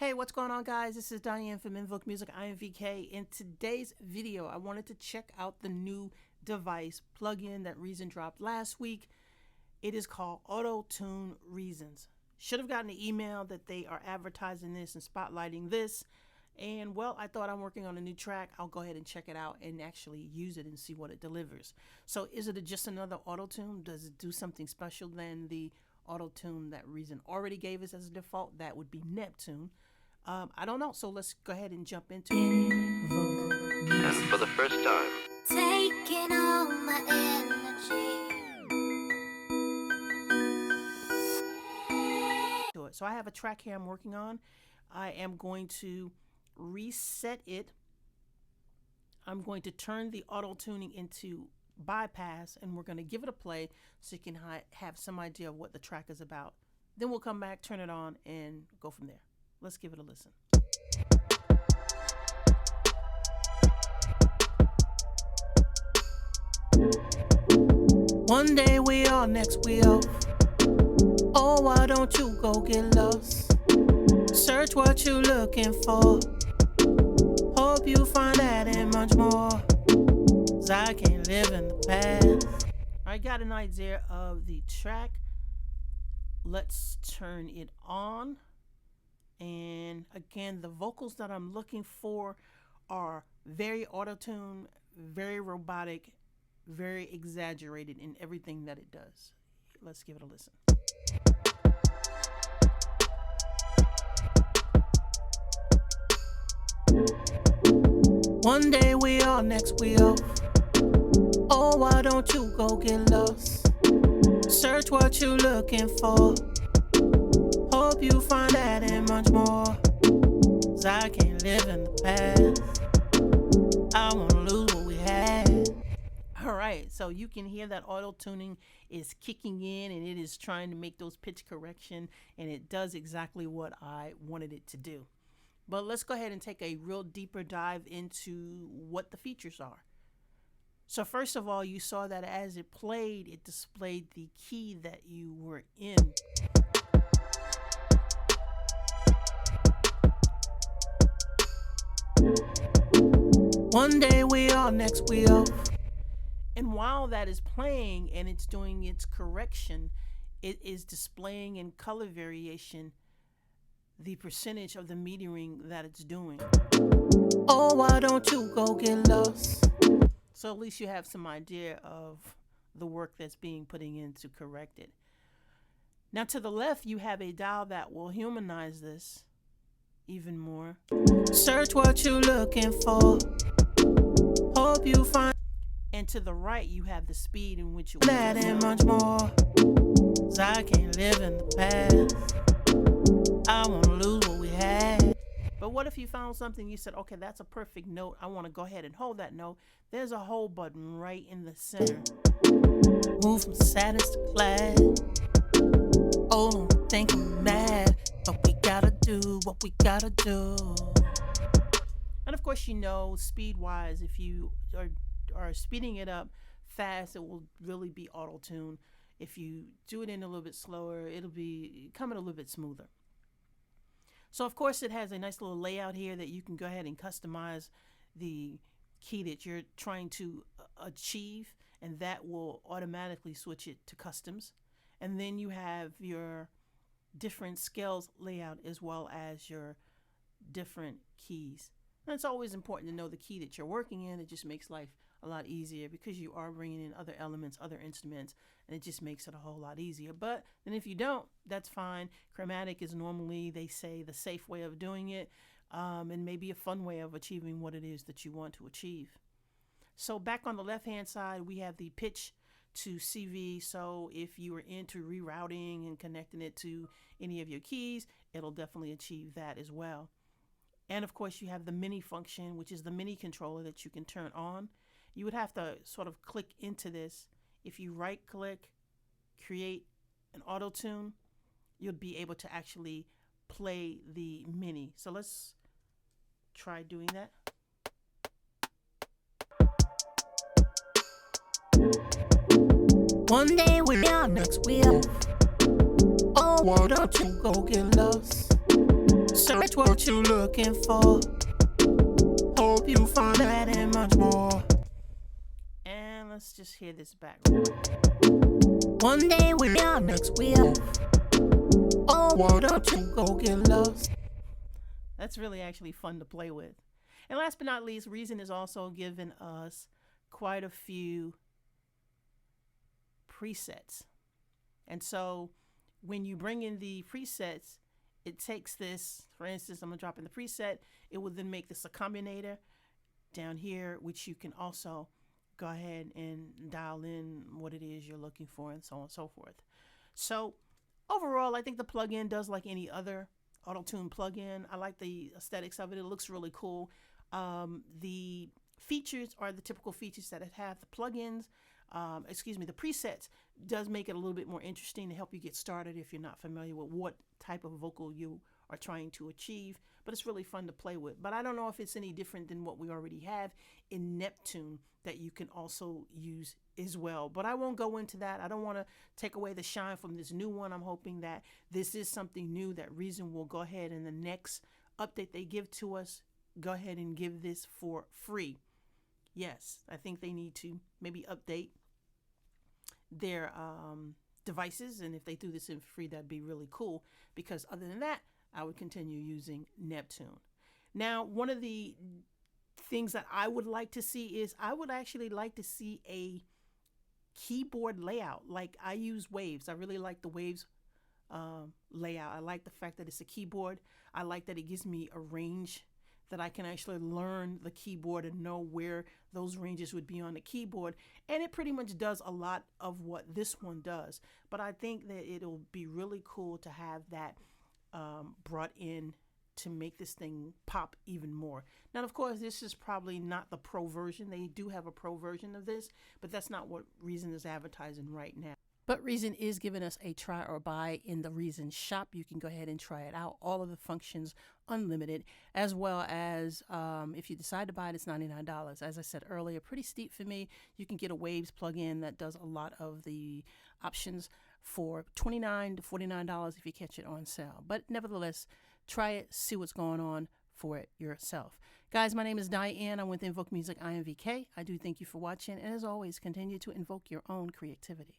Hey, what's going on, guys? This is Diane from InvokeMusicINVK. In today's video, I wanted to check out the new device plugin that Reason dropped last week. It is called Auto-Tune Reasons. Should have gotten an email that they are advertising this and spotlighting this. And well, I thought I'm working on a new track. I'll go ahead and check it out and actually use it and see what it delivers. So is it just another auto-tune? Does it do something special than the auto-tune that Reason already gave us as a default? That would be Neptune. I don't know, so let's go ahead and jump into it. And for the first time, taking all my energy. So I have a track here I'm working on. I am going to reset it. I'm going to turn the auto-tuning into bypass, and we're going to give it a play so you can have some idea of what the track is about. Then we'll come back, turn it on, and go from there. Let's give it a listen. One day we are, next we off. Oh, why don't you go get lost? Search what you looking for. Hope you find that and much more. 'Cause I can't live in the past. I got an idea of the track. Let's turn it on. And again, the vocals that I'm looking for are very auto-tuned, very robotic, very exaggerated in everything that it does. Let's give it a listen. One day we are, next we off. Oh, why don't you go get lost? Search what you looking for. Hope you find that and much more. 'Cause I can't live in the past. I wanna lose what we had. Alright, so you can hear that auto-tuning is kicking in and it is trying to make those pitch correction, and it does exactly what I wanted it to do. But let's go ahead and take a real deeper dive into what the features are. So first of all, you saw that as it played, it displayed the key that you were in. One day we are, next we off. And while that is playing and it's doing its correction, it is displaying in color variation the percentage of the metering that it's doing. Oh, why don't you go get lost? So at least you have some idea of the work that's being putting in to correct it. Now to the left, you have a dial that will humanize this even more. Search what you're looking for. Hope you find. And to the right, you have the speed in which you that and much more. 'Cause I can't live in the past. I want to lose what we had. But what if you found something you said, okay, that's a perfect note. I want to go ahead and hold that note. There's a hold button right in the center. Move from sadness to glad. Oh, don't think I'm mad. But we gotta do what we gotta do. And of course, you know, speed-wise, if you are speeding it up fast, it will really be auto-tune. If you do it in a little bit slower, it'll be coming a little bit smoother. So of course it has a nice little layout here that you can go ahead and customize the key that you're trying to achieve, and that will automatically switch it to customs. And then you have your different scales layout as well as your different keys. And it's always important to know the key that you're working in. It just makes life a lot easier because you are bringing in other elements, other instruments, and it just makes it a whole lot easier. But then if you don't, that's fine. Chromatic is normally, they say, the safe way of doing it, and maybe a fun way of achieving what it is that you want to achieve. So back on the left-hand side, we have the pitch to CV. So if you are into rerouting and connecting it to any of your keys, it'll definitely achieve that as well. And of course, you have the mini function, which is the mini controller that you can turn on. You would have to sort of click into this. If you right click, create an auto tune, you'll be able to actually play the mini. So let's try doing that. One day we are, next we are. Oh, why don't you go get lost? Search what you're looking for. Hope you find that and much more. And let's just hear this back. One day we are, next we are. Oh, why don't you go get lost? That's really actually fun to play with. And last but not least, Reason has also given us quite a few presets. And so when you bring in the presets, it takes this, for instance, I'm going to drop in the preset. It will then make this a combinator down here, which you can also go ahead and dial in what it is you're looking for and so on and so forth. So overall, I think the plugin does like any other auto-tune plugin. I like the aesthetics of it. It looks really cool. The features are the typical features that it have. The plugins, the presets does make it a little bit more interesting to help you get started if you're not familiar with what type of vocal you are trying to achieve. But it's really fun to play with. But I don't know if it's any different than what we already have in Neptune that you can also use as well. But I won't go into that. I don't want to take away the shine from this new one. I'm hoping that this is something new that Reason will go ahead and the next update they give to us, go ahead and give this for free. Yes, I think they need to maybe update their devices, and if they do this in free, that'd be really cool, because other than that, I would continue using Neptune. Now, one of the things that I would like to see is I would actually like to see a keyboard layout. Like, I use Waves. I really like the Waves layout. I like the fact that it's a keyboard. I like that it gives me a range that I can actually learn the keyboard and know where those ranges would be on the keyboard. And it pretty much does a lot of what this one does. But I think that it'll be really cool to have that brought in to make this thing pop even more. Now, of course, this is probably not the pro version. They do have a pro version of this, but that's not what Reason is advertising right now. But Reason is giving us a try or buy in the Reason shop. You can go ahead and try it out. All of the functions unlimited, as well as if you decide to buy it, it's $99. As I said earlier, pretty steep for me. You can get a Waves plugin that does a lot of the options for $29 to $49 if you catch it on sale. But nevertheless, try it, see what's going on for it yourself. Guys, my name is Diane. I'm with InvokeMusicINVK. I do thank you for watching, and as always, continue to invoke your own creativity.